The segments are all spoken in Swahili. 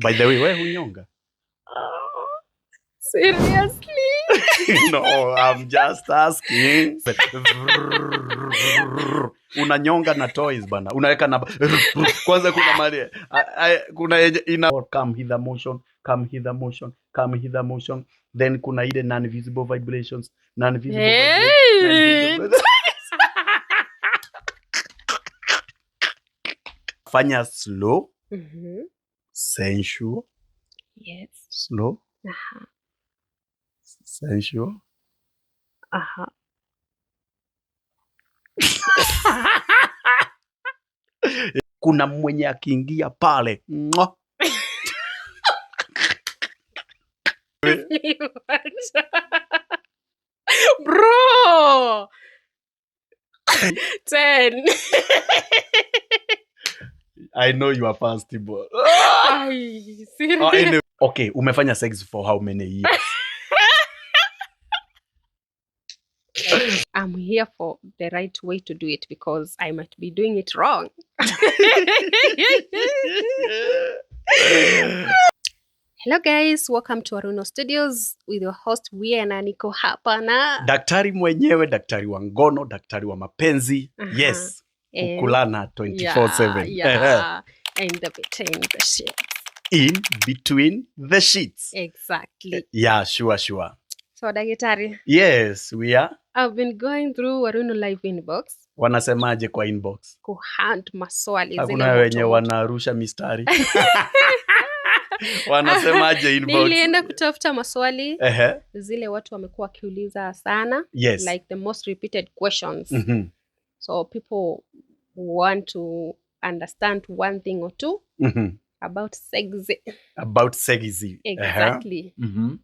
By the way, wewe hunyonga? Seriously? No, I'm just asking. Unanyonga na toys bana. Unaweka na kwanza kuna mali kuna ina come hither motion, come hither motion, come hither motion. Then kuna ile non-visible vibrations, non-visible vibrations. Fanya slow, sensual. Yes. Slow. Sensual. Kuna mwenye akiingia pale. Bro! 10. I know you are fasting, but Seriously? okay, umefanya sex for how many years? I'm here for the right way to do it because I might be doing it wrong. Hello guys, welcome to Aruno Studios with your host Wiena. Niko hapa na daktari mwenyewe, daktari wa ngono, daktari wa mapenzi. Yes, kukulana 24/7. Yeah. And between the sheets. In between the sheets. Exactly. Yeah, sure. So daktari. Yes, we are. I've been going through Aruno live inbox. Wanasemaje kwa inbox? Kuhunt maswali zile. Hakuna wenye wanarusha mistari. Wanasemaje inbox? Nilienda kutafuta maswali zile watu wamekuwa wakiuliza sana. Yes. Like the most repeated questions. So people want to understand one thing or two about sex. About sex. Exactly.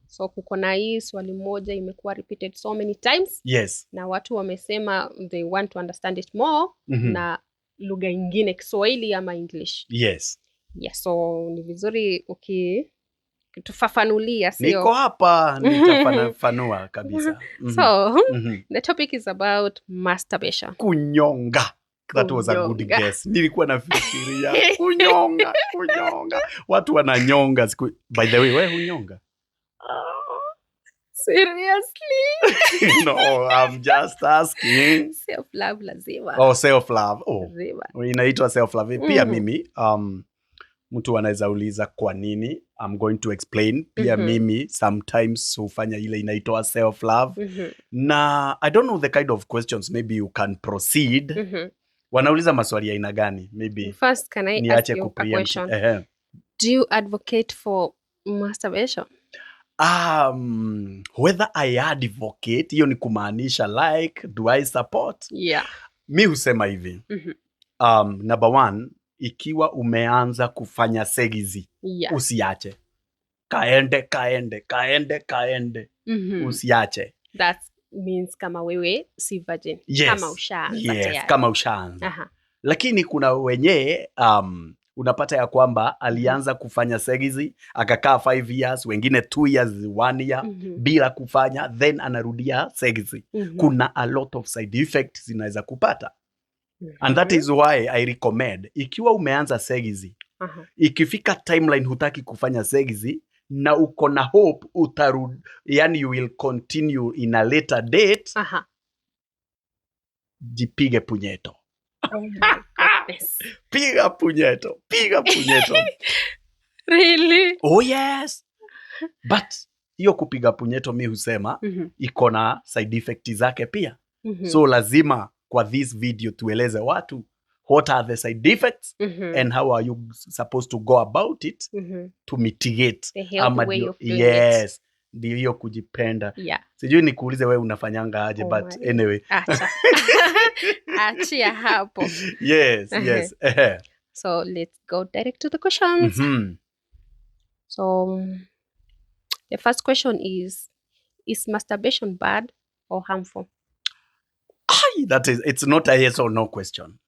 So kuko na hii swali moja imekuwa repeated so many times. Yes. Na watu wamesema they want to understand it more na lugha ingine, Kiswahili ama English. Yes. Yeah, so ni vizuri ukitufafanulia, sio? Niko hapa nitafafanua kabisa. So, the topic is about masturbation. Kunyonga. That was a good guess. Nilikuwa nafikiria kunyonga. Watu wananyonga. By the way, wewe hunyonga? Seriously? No, I'm just asking. Self-love lazima. Oh, self-love. Oh, lazima. Inaitwa self-love. Pia mimi, mtu anaweza uliza kwa nini. I'm going to explain. Pia mimi sometimes hufanya ile inaitwa self-love. Na I don't know the kind of questions. Maybe you can proceed. Wanauliza maswali ya aina gani? Maybe first, can I ask you a question? Do you advocate for masturbation? Whether I advocate, hiyo ni kumaanisha like, do I support? Yeah. Mi husema hivi. Number one, ikiwa umeanza kufanya segizi, usiache. Kaende. Usiache. That means kama wewe si virgin. Yes. Kama ushaanza. Yes, kama ushaanza. Lakini kuna wenye unapata ya kwamba alianza kufanya segizi, akakaa 5 years, wengine 2 years, 1 year, bila kufanya, then anarudia segizi. Kuna a lot of side effects zinaweza kupata. And that is why I recommend, ikiwa umeanza segizi, ikifika timeline hutaki kufanya segizi, na uko na hope utarudi, yani you will continue in a later date, jipige punyeto. Oh my goodness. Piga punyeto. Really? Oh yes. But hiyo kupiga punyeto mi husema iko na side effect zake pia. So lazima kwa this video tueleze watu what are the side effects and how are you supposed to go about it to mitigate. The healthy way of doing it. Ndio hiyo kujipenda. Yeah. Sijui nikuulize wewe unafanyanga aje, but anyway. Achia hapo. Yes. So let's go direct to the questions. So the first question is masturbation bad or harmful? It's not a yes or no question.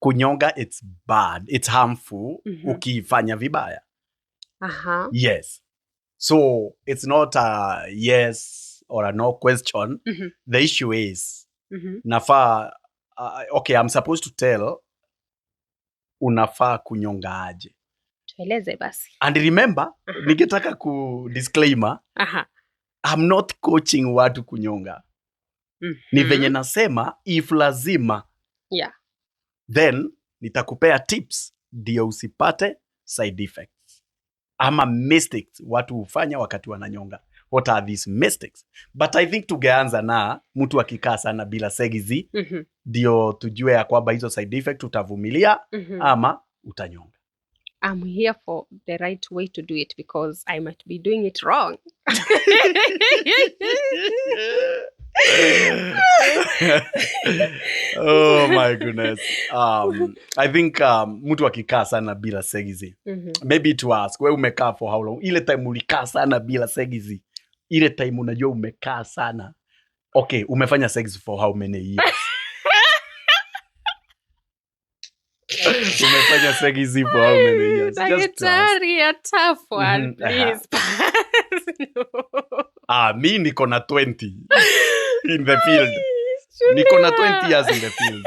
Kunyonga, it's bad. It's harmful. Ukifanya vibaya. Yes. So it's not a yes or a no question. The issue is, nafaa, okay, I'm supposed to tell, unafaa kunyonga aje. Tueleze basi. And remember, ningetaka disclaimer, I'm not coaching watu kunyonga. Ni venye nasema, if lazima, then nitakupea tips ndio usipate side effects. Ama mistakes watu hufanya wakati wananyonga. What are these mistakes? But I think tungeanza na mtu akikaa sana bila segizi ndio tujue ya kwamba hizo side effect utavumilia ama utanyonga. I'm here for the right way to do it because I might be doing it wrong. Oh my goodness. I think mtu akikaa sana bila segizi. Maybe to ask, wewe umekaa for how long? Ile time ulikaa sana bila segizi. Ile time unajua umekaa sana. Okay, umefanya sex for how many years? Umefanya segizi for how many years? Daktari, a tough one, please. No. Mi niko na 20 in the field. Niko na 20 years in the field.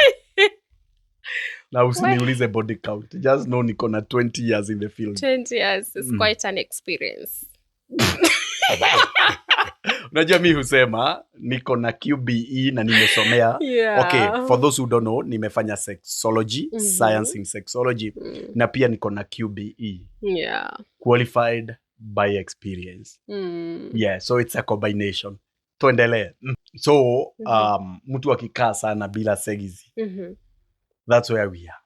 Na usiniulize body count. Just know niko na 20 years in the field. 20 years is quite an experience. Unajua mi husema niko na QBE na nimesomea. Okay, for those who don't know, nimefanya sexology, science in sexology, na pia niko na QBE. Qualified by experience. Yeah, so it's a combination. Tuendelee. So, mtu akikaa sana bila segizi. That's where we are.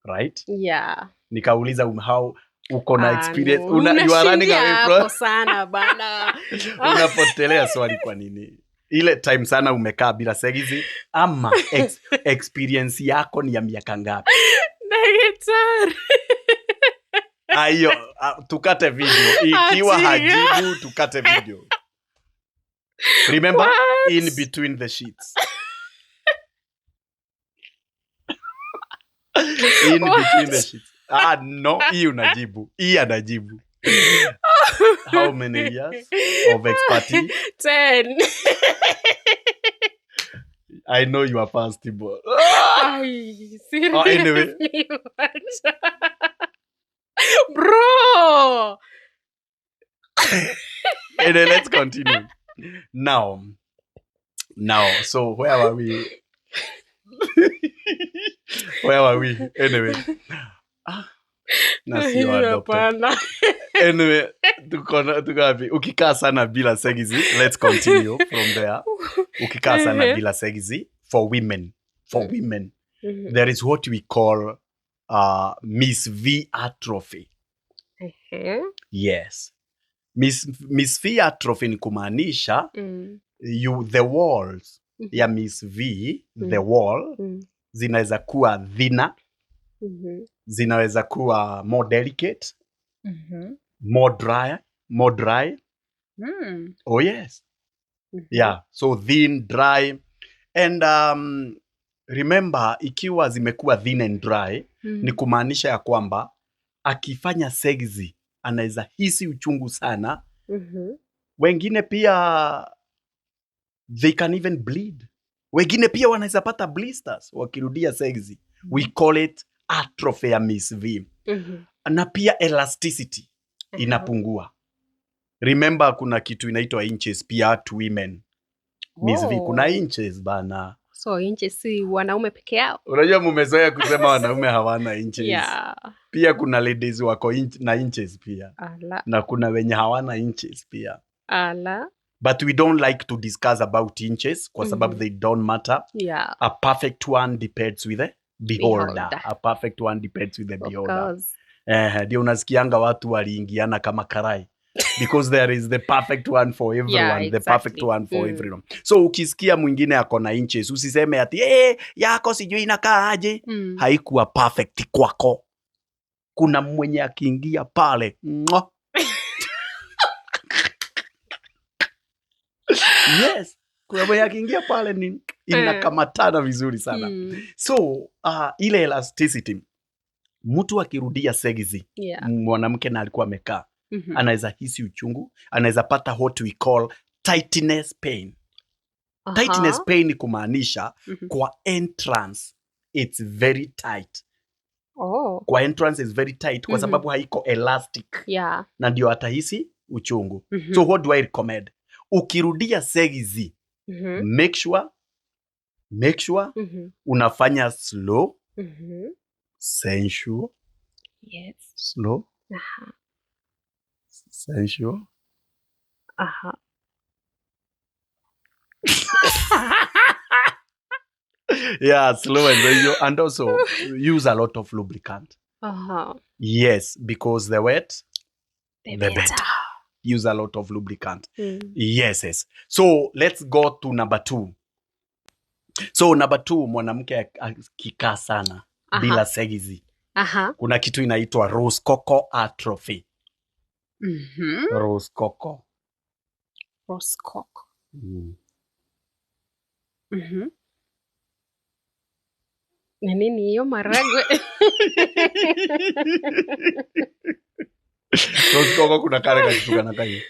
Right? Yeah. Nikauliza how uko na experience. You are running away from sana bana. Unapotelea swali kwa nini? Ile time sana umekaa bila segizi ama experience yako ni ya miaka ngapi? Daktari. Ayo, tukate video. Ikiwa hajibu, tukate video. Remember, in between the sheets. In between the sheets. No, hii unajibu. Hii anajibu. How many years of expertise? 10. I know you are fasting, but... Anyway. Bro! Anyway, let's continue. Now, so where were we? Where were we? Anyway. Anyway, ukikaa sana bila segizi, let's continue from there. Ukikaa sana bila segizi, for women, there is what we call Miss V atrophy. Yes. Miss V atrophy ni kumaanisha the walls ya Miss V, the wall, zinaweza kuwa thinner, zinaweza kuwa more delicate, more dry. Oh yes. Yeah, so thin, dry. And remember, ikiwa zimekuwa thin and dry, ni kumaanisha ya kwamba akifanya seksi anaweza hisi uchungu sana. Wengine pia they can even bleed. Wengine pia wanaweza pata blisters wakirudia seksi. We call it atrophy ya Miss V. Na pia elasticity inapungua. Remember, kuna kitu inaitwa inches pia to women. Miss V, kuna inches bana. So inches si wanaume peke yao? Unajua mumezoea kusema wanaume hawana inches. Yeah. Pia kuna ladies wako na inches pia. Na kuna wenye hawana inches pia. But we don't like to discuss about inches kwa sababu they don't matter. Yeah. A perfect one depends with the beholder. A perfect one depends with the beholder. Ndio unasikianga watu waliingiana kama karai. Because there is the perfect one for everyone. Yeah, exactly. The perfect one for everyone. So ukisikia mwingine ako na inches, usiseme ati yako sijui inakaa aje. Haikuwa perfect kwako. Kuna mwenye akiingia pale. Yes. Kuna mwenye akiingia pale ni inakamatana vizuri sana. So ile elasticity, mtu akirudia segizi, mwanamke na alikuwa amekaa, anaweza hisi uchungu, anaweza pata what we call tightness pain. Tightness pain ni kumaanisha kwa entrance it's very tight. Kwa entrance is very tight kwa sababu haiko elastic. Yeah. Na ndio atahisi uchungu. So what do I recommend? Ukirudia segizi, make sure unafanya slow, sensual. Yes. Slow. Sensual. Yeah, slow and sensual, and also use a lot of lubricant. Yes, because the wet, the better. Use a lot of lubricant. Yes. So let's go to number 2. So number 2, mwanamke akikaa sana bila segizi. Kuna kitu inaitwa Rose-Coco atrophy. Rose-Coco. Na nini hiyo maragwe? Rose-Coco kuna kale kitu kana kai.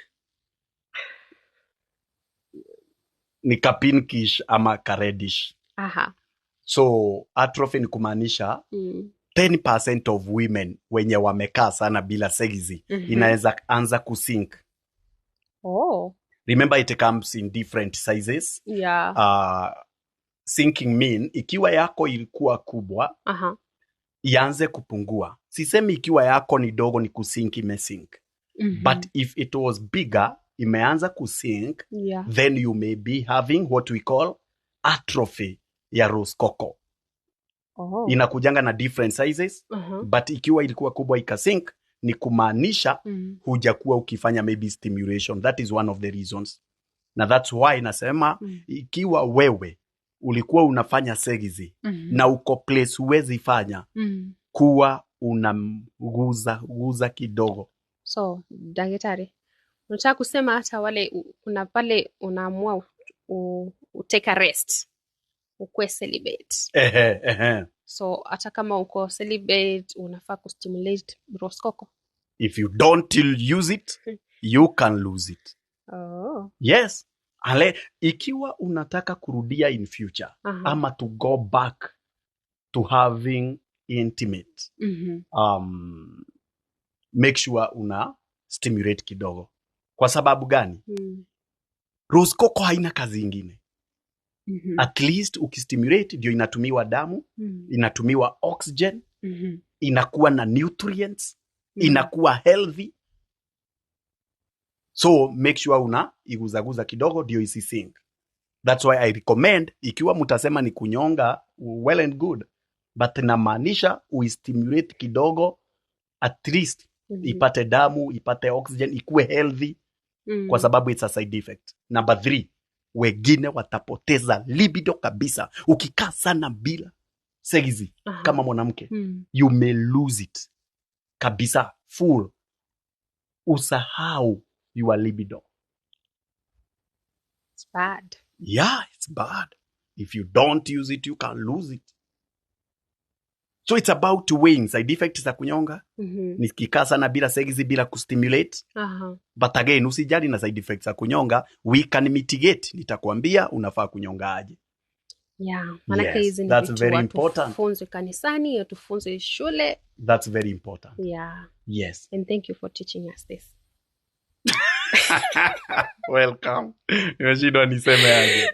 Ni kapinkish ama karedish. So atrophy ni kumaanisha 10% of women wenye wamekaa sana bila segizi inaweza anza kusink. Remember it comes in different sizes. Yeah. Sinking mean ikiwa yako ilikuwa kubwa ianze kupungua. Sisemi ikiwa yako ni dogo ni kusink imesink. But if it was bigger imeanza kusink, then you may be having what we call atrophy ya Rose-Coco. Inakujanga na different sizes, but ikiwa ilikuwa kubwa ikasink ni kumaanisha hujakuwa ukifanya maybe stimulation. That is one of the reasons. Na that's why nasema ikiwa wewe ulikuwa unafanya segizi na uko place huwezi fanya, kuwa unaguza kidogo. So, daktari, unataka kusema hata wale kuna pale unaamua take a rest, ukwe celibate. So, hata kama uko celibate unafaa kustimulate Rose-Coco. If you don't use it, you can lose it. Yes. Ikiwa unataka kurudia in future ama to go back to having intimate, make sure una stimulate kidogo. Kwa sababu gani? Rose-Coco haina kazi ingine. At least ukistimulate ndio inatumiwa damu, inatumiwa oxygen, inakuwa na nutrients, inakuwa healthy. So make sure una iguzaguza kidogo ndio isisink. That's why I recommend, ikiwa mutasema ni kunyonga, well and good, but namaanisha uistimulate kidogo, at least ipate damu, ipate oxygen, ikuwe healthy, kwa sababu it's a side effect. Number 3, wengine watapoteza libido kabisa. Ukikaa sana bila segizi kama mwanamke, you may lose it kabisa full. Usahau your libido. It's bad. Yeah, it's bad. If you don't use it, you can lose it. So it's about weighing side effects za kunyonga. Nikikaa sana bila segizi, bila kustimulate. But again, usijali na side effects za kunyonga. We can mitigate. Nitakwambia unafaa kunyonga aje. Yeah, manake hizi ni vitu very important. Tufunze kanisani, ya tufunze shule. That's very important. Yeah. Yes. And thank you for teaching us this. Welcome. Nimeshindwa niseme aje.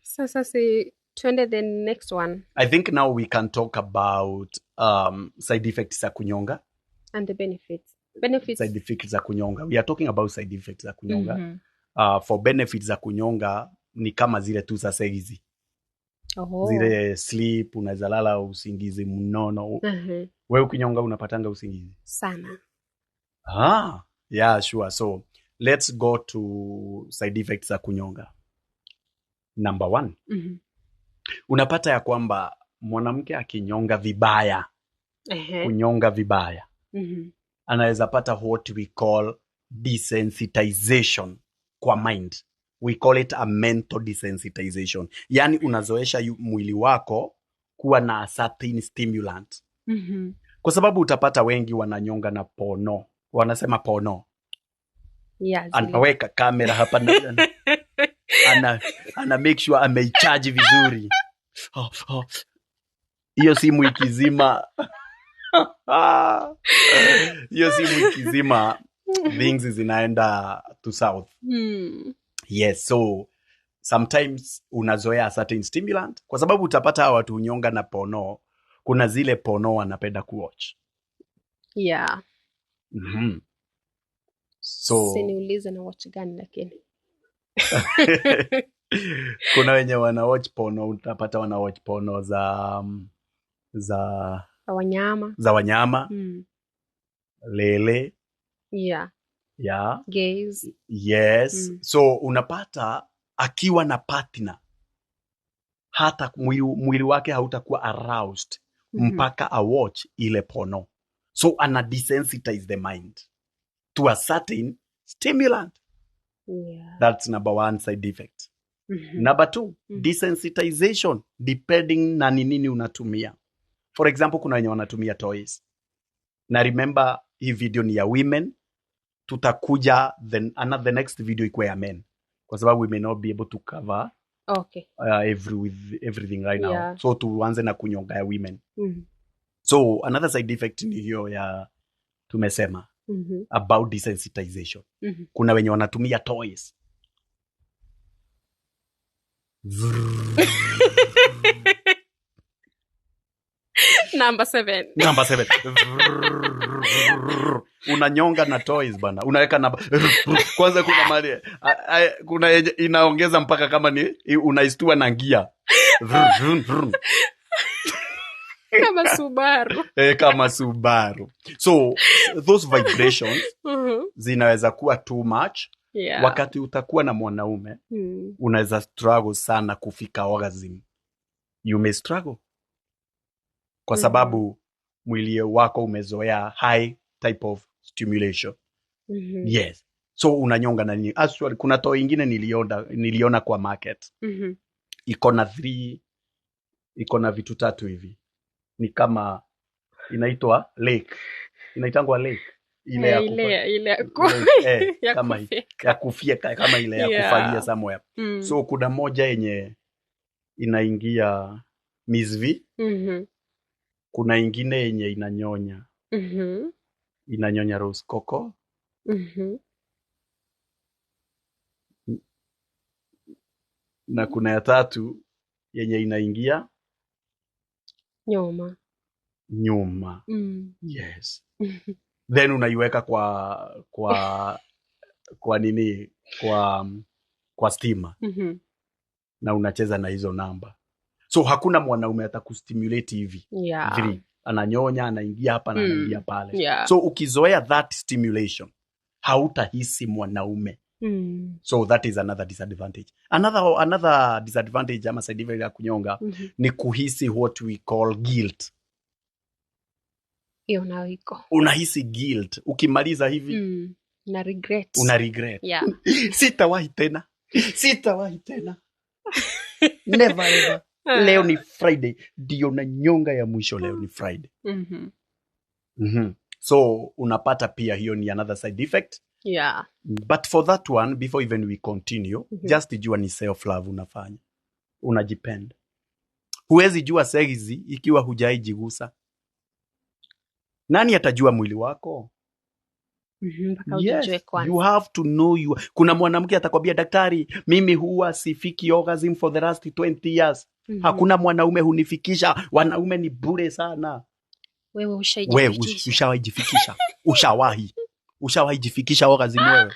Sasa si tuende the next one. I think now we can talk about side effects za kunyonga and the benefits. Side effects za kunyonga. We are talking about side effects za kunyonga. For benefits za kunyonga ni kama zile tu za segizi. Zile sleep, unaweza lala usingizi mnono. Wewe ukinyonga unapatanga usingizi sana. Yeah, sure. So let's go to side effects za kunyonga. Number 1. Unapata ya kwamba mwanamke akinyonga vibaya, kunyonga vibaya, anaweza pata what we call desensitization kwa mind. We call it a mental desensitization. Yani unazoesha mwili wako kuwa na a certain stimulant. Kwa sababu utapata wengi wananyonga na pono. Wanasema pono. Yeah, anaweka kamera hapa na ana make sure amecharge vizuri. hiyo simu ikizima hiyo simu ikizima things zinaenda to south. Yes, so sometimes unazoea certain stimulant kwa sababu utapata hawa watu unyonga na pono, kuna zile pono wanapenda kuwatch. Yeah. So siniulize na watch gani lakini kuna wenye wana watch pono, utapata wana watch pono za wanyama. Lele. Yeah. Gays. Yes. So unapata akiwa na partner hata mwili wake hautakuwa aroused mpaka a watch ile pono. So ana desensitize the mind to a certain stimulant. Yeah. That's number one side effect. Number two, desensitization depending na nini unatumia. For example, kuna wenye wanatumia toys. Na remember hii video ni ya women. Tutakuja the next video ikuwe ya men. Kwa sababu we may not be able to cover everything right now. So tuanze na kunyonga ya women. So another side effect ni hiyo ya tumesema about desensitization. Kuna wenye wanatumia toys. Number 7. Unanyonga na toys bana. Unaweka na kwanza kuna mali kuna inaongeza mpaka kama ni unaistua na gia. Kama Subaru. So those vibrations zinaweza kuwa too much. Yeah. Wakati utakuwa na mwanaume unaweza struggle sana kufika orgasm. You may struggle kwa sababu mwili wako umezoea high type of stimulation. Yes. So unanyonga na nini? Actually kuna toy ingine niliona kwa market. Iko na vitu 3 hivi. Ni kama inaitwa lake. Inaitangwa lake. Ile ya kufia kama ile ya kufagia somewhere. So kuna moja yenye inaingia misvi. Kuna ingine yenye inanyonya. Inanyonya rose coco. Na kuna ya 3 yenye inaingia nyuma. Yes. Then unaiweka kwa nini kwa stima. Na unacheza na hizo namba. So hakuna mwanaume atakustimulate hivi. Yeah. Ananyonya, anaingia hapa na anaingia pale. Yeah. So ukizoea that stimulation hautahisi mwanaume. So that is another disadvantage. Another disadvantage ama side effect ya kunyonga ni kuhisi what we call guilt. Unahisi guilt ukimaliza hivi. Una regret. Yeah. Sitawahi tena. Never ever. Leo ni Friday. Ndio na nyonga ya mwisho leo ni Friday. So unapata pia hiyo ni another side effect. Yeah. But for that one, before even we continue, just jua ni self-love unafanya. Unajipenda. Huwezi jua sexizi ikiwa hujaijigusa. Nani atajua mwili wako? Yes, you have to know you. Kuna mwanamke atakwambia daktari, mimi huwa sifiki orgasm for the last 20 years. Hakuna mwanaume hunifikisha. Wanaume ni bure sana. Wewe ushawahijifikisha. Ushawahijifikisha orgasm wewe.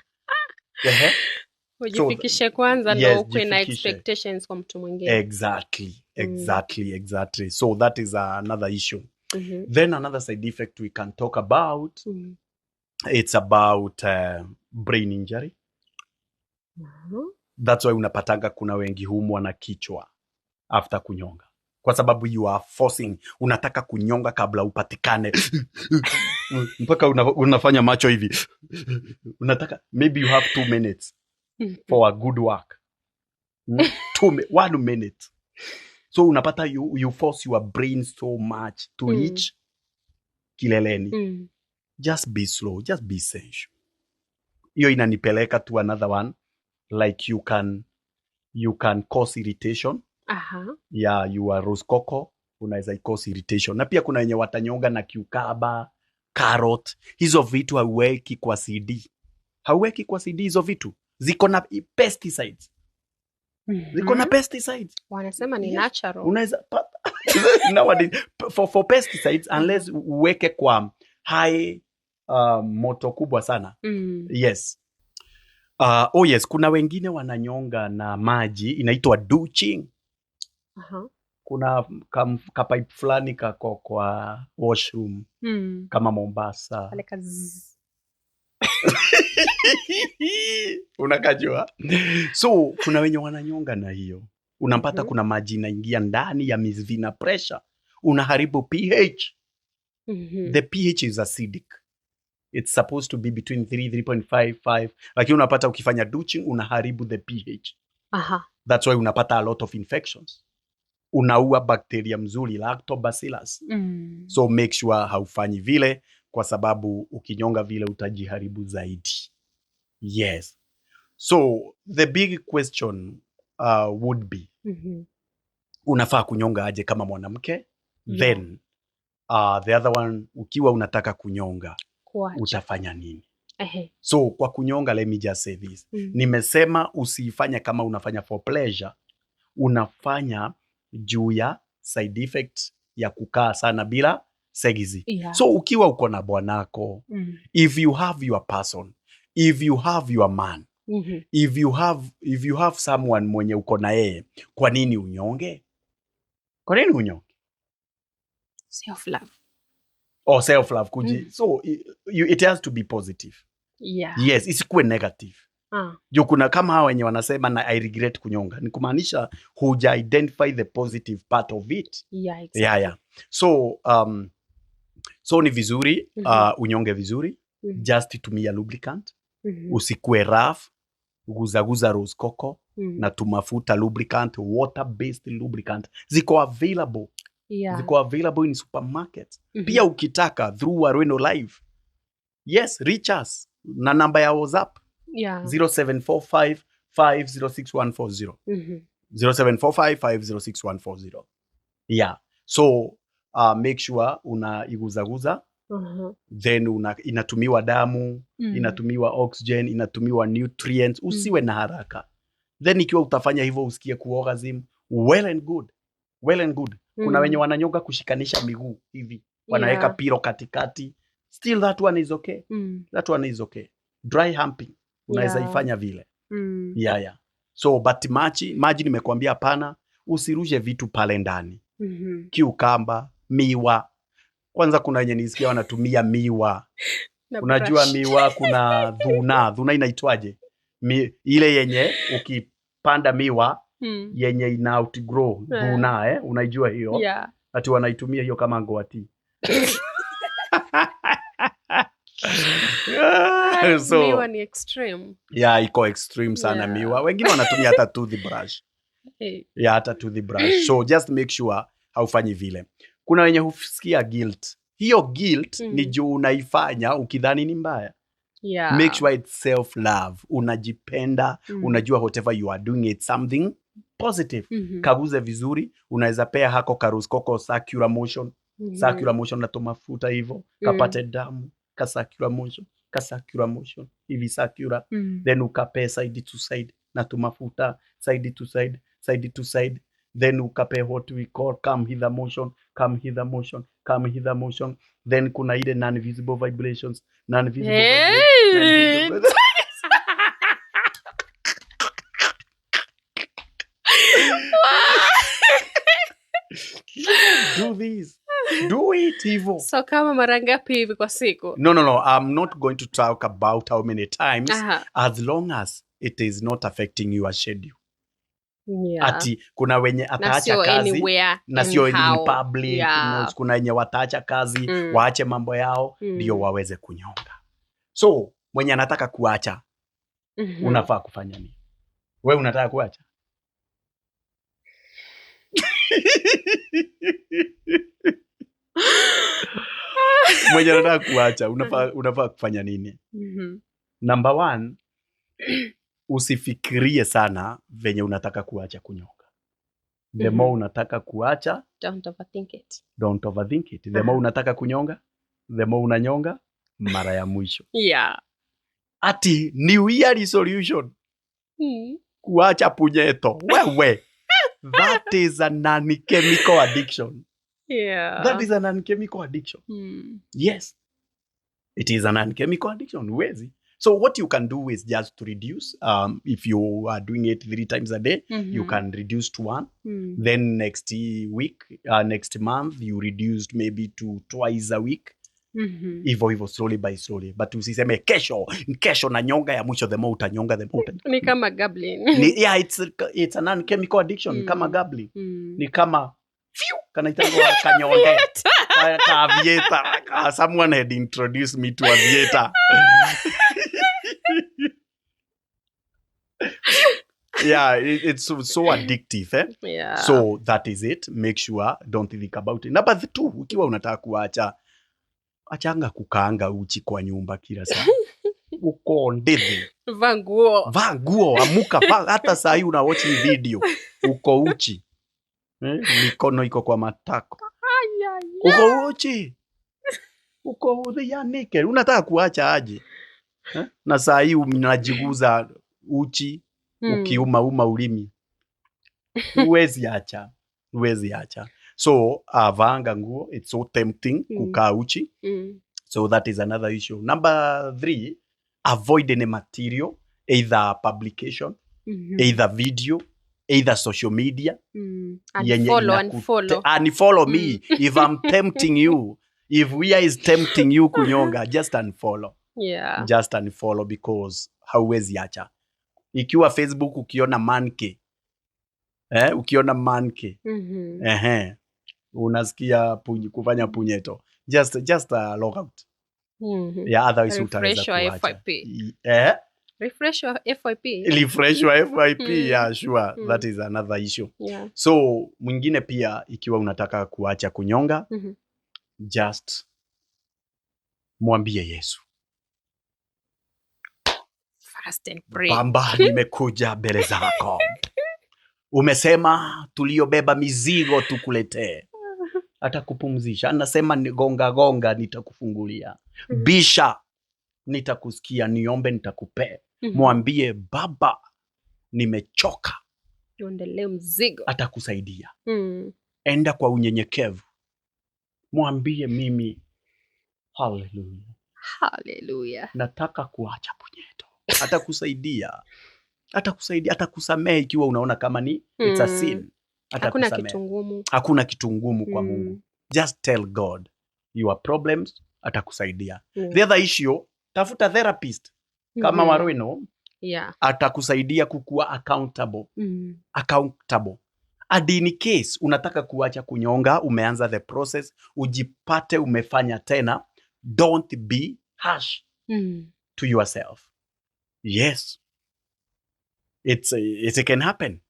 Ujifikishe kwanza ndio uwe na expectations kwa mtu mwingine. Exactly. So that is another issue. Then another side effect we can talk about. It's about brain injury. That's why unapatanga kuna wengi humwa na kichwa after kunyonga. Kwa sababu you are forcing, unataka kunyonga kabla upatikane. Mpaka unafanya macho hivi. Unataka, maybe you have 2 minutes for a good work. 1 minute. So unapata you force your brain so much to reach kileleni. Just be slow, just be sensual. Hiyo inanipeleka to another one. Like you can cause irritation. Yeah, you are rose coco. unaweza cause irritation. Na pia kuna wenye watanyonga na cucumber, carrot. Hizo vitu hauweki kwa CD. Hauweki kwa CD hizo vitu. Ziko na pesticides. Ziko na pesticides. Wanasema ni natural. Unaweza nowadays for pesticides unless uweke kwa high moto kubwa sana. Yes. Yes, kuna wengine wananyonga na maji inaitwa douching. Kuna pipe fulani kako kwa washroom kama Mombasa. Unakajua? So kuna wenye wananyonga na hiyo. Unapata kuna maji inaingia ndani ya vina pressure. Unaharibu pH. The pH is acidic. It's supposed to be between 3.5. Lakini unapata ukifanya douching unaharibu the pH. That's why unapata a lot of infections. Unaua bakteria mzuri lactobacillus. So make sure haufanyi vile kwa sababu ukinyonga vile utajiharibu zaidi. Yes. So the big question would be unafaa kunyonga aje kama mwanamke? Then the other one, ukiwa unataka kunyonga utafanya nini? So kwa kunyonga, let me just say this. Nimesema usifanya kama unafanya for pleasure. Unafanya juu ya side effects ya kukaa sana bila segizi. So ukiwa uko na bwanako, if you have your person, if you have your man, if you have someone mwenye uko na yeye, kwa nini unyonge? Kwa nini unyonge? Self-love. Self-love. So it has to be positive. Yes, isikuwe negative. Juu kuna kama hawa wenye wanasema na I regret kunyonga. Ni kumaanisha huja identify the positive part of it. Exactly. So ni vizuri unyonge vizuri. Just tumia lubricant. Usikue rough. Guza rose coco na tumafuta lubricant, water based lubricant. Ziko available. Ziko available in supermarkets. Pia ukitaka through Arweno Live. Yes, reach us. Na namba ya WhatsApp. 0745 506140. 0745 506140. Yeah. So make sure unaiguzaguza. Then inatumiwa damu, inatumiwa oxygen, inatumiwa nutrients. Usiwe na haraka. Then ikiwa utafanya hivyo usikie kuorgasm, well and good. Kuna wenye wananyonga kushikanisha miguu hivi. Wanaweka piro katikati. Still that one is okay. That one is okay. Dry humping. Unaweza ifanya vile. So but maji nimekuambia hapana. Usirushe vitu pale ndani. Cucumber, miwa. Kwanza kuna wenye nisikia wanatumia miwa. Unajua miwa kuna dhuna inaitwaje? Ile yenye ukipanda miwa yenye ina outgrow dhuna, unajua hiyo? Ati wanaitumia hiyo kama ngoati. So miwa ni extreme. Iko extreme sana miwa. Wengine wanatumia hata toothbrush. Hata toothbrush. So just make sure haufanyi vile. Kuna wenye husikia guilt. Hiyo guilt ni juu unaifanya ukidhani ni mbaya. Make sure it's self-love. Unajipenda, unajua whatever you are doing it's something positive. Kaguze vizuri, unaweza pea hako karuskoko circular motion. Circular motion na tomafuta hivyo, kapate damu, circular motion, hivi circular. Then ukape side to side na tomafuta, side to side. Then ukape what we call come hither motion. Then kuna ile non-visible vibrations. Do this. Do it hivyo. So kama mara ngapi hivi kwa siku? No. I'm not going to talk about how many times. As long as it is not affecting your schedule. Ati kuna wenye ataacha kazi na sio in public. Kuna wenye wataacha kazi waache mambo yao ndio waweze kunyonga. So mwenye anataka kuacha unafaa kufanya nini? Wewe unataka kuacha? Mwenye anataka kuacha unafaa kufanya nini? Number 1, usifikirie sana venye unataka kuacha kunyonga. The more unataka kuacha, Don't overthink it. Don't overthink it. The more unataka kunyonga, the more unanyonga mara ya mwisho. Yeah. Ati New Year resolution. Kuacha punyeto. Wewe. That is a non-chemical addiction. Yeah. That is a non-chemical addiction. Yes. It is a non-chemical addiction. Huwezi. So what you can do is just to reduce. If you are doing it 3 times a day, you can reduce to 1. Then next week, next month, you reduced maybe to twice a week. Hivyo slowly by slowly. But usiseme kesho na nyonga ya mwisho, the more utanyonga, the more utanyonga. Ni kama gambling. Yeah, it's a non-chemical addiction. Ni kama gambling. Ni kama kanaitangwa kanyonge. Aviator. Someone had introduced me to aviator. Yeah, it's so addictive, eh? Yeah. So that is it. Make sure, don't think about it. Number 2, ukiwa unataka kuacha, achanga kukaanga uchi kwa nyumba kila saa. Uko ndithi. Vaa nguo, amuka. Hata saa hii una watch video. Uko uchi. Mikono iko kwa matako. Uko uchi. Uko naked. Unataka kuacha aje? Na saa hii unajiguza uchi. Ukiuma ulimi. Huwezi acha. So, vaanga nguo. It's so tempting kukaa uchi. So that is another issue. Number 3, avoid any material, either publication, either video, either social media. Unfollow me. If I'm tempting you, if we is tempting you kunyonga, just unfollow. Yeah. Just unfollow because hauwezi acha. Ikiwa Facebook ukiona manke, ukiona manke, unasikia kufanya punyeto, just log out. Yeah, otherwise utaweza kuacha. Refresh your FYP. Refresh your FYP. Yeah, sure. That is another issue. Yeah. So mwingine pia, ikiwa unataka kuacha kunyonga, just mwambie Yesu. Fast and pray. Baba, nimekuja mbele zako. Umesema tuliobeba mizigo tukuletee. Atakupumzisha. Anasema gonga nitakufungulia. Bisha nitakusikia, niombe nitakupea. Mwambie Baba, nimechoka. Niondolee mzigo. Atakusaidia. Enda kwa unyenyekevu. Mwambie mimi, hallelujah. Nataka kuacha punyeto. Atakusaidia. Atakusamehe ikiwa unaona kama ni it's a sin. Hakuna kitu ngumu kwa Mungu. Just tell God your problems, atakusaidia. The other issue, tafuta therapist kama Warwino. Yeah. Atakusaidia kukuwa accountable. Accountable. And in case unataka kuacha kunyonga, umeanza the process, ujipate umefanya tena, don't be harsh to yourself. Yes. It can happen.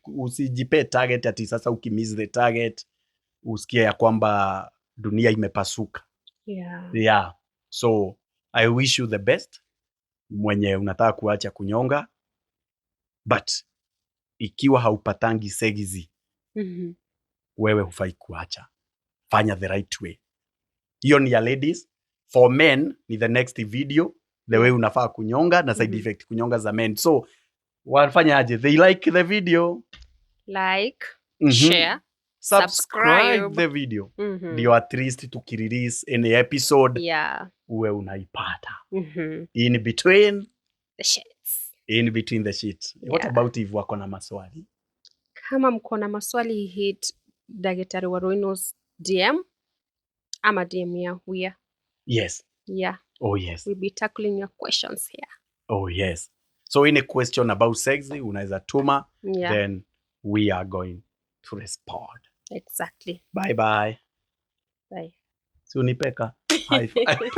Usijipe target ati sasa ukimiss the target usikie ya kwamba dunia imepasuka. Yeah. So I wish you the best mwenye unataka kuacha kunyonga, but ikiwa haupatangi segizi, wewe hufai kuacha. Fanya the right way. Hiyo ni ya ladies. For men ni the next video, the way unafaa kunyonga na side effect kunyonga za men. So wafanya aje? They like the video, like, share, subscribe the video. Ndio at least tukirelease any episode, uwe unaipata. In between the sheets. What about if wako na maswali? Kama mko na maswali, hit Daktari Warwino's DM ama DM ya Huya. Yes. Yeah. Oh yes. We'll be tackling your questions here. Oh yes. So any question about sex, unaweza tuma, then we are going to respond. Exactly. Bye. Bye. Si unipeka. High five.